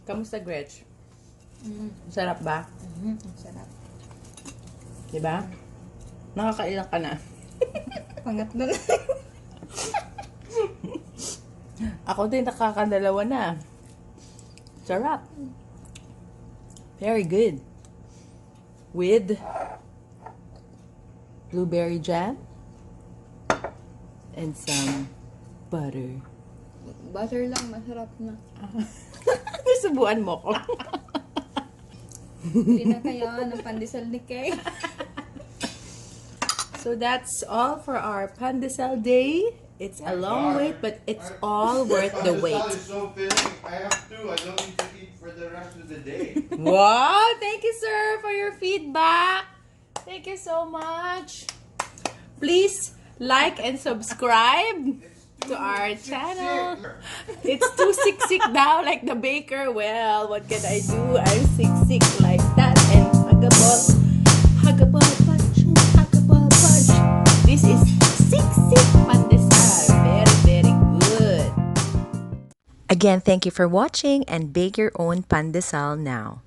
Kamusta, Gretch? Sarap ba? Sarap. Diba? Nakakailang ka na. Pangatlo na. Ako din nakakadalawa na. Sarap. Very good. With blueberry jam and some butter. Butter lang, masarap na. Nasubuan mo ko. Hindi na kaya ng pandesal ni Kay. So that's all for our Pandesal day. It's a long wait, but it's all worth the wait. Is so filling. I have two. I don't need to eat for the rest of the day. Wow! Thank you, sir, for your feedback. Thank you so much. Please like and subscribe to our channel. It's too sick now, like the baker. Well, what can I do? I'm sick like that. And hagaball punch. This is sick pandesal. Very good. Again, thank you for watching and bake your own pandesal now.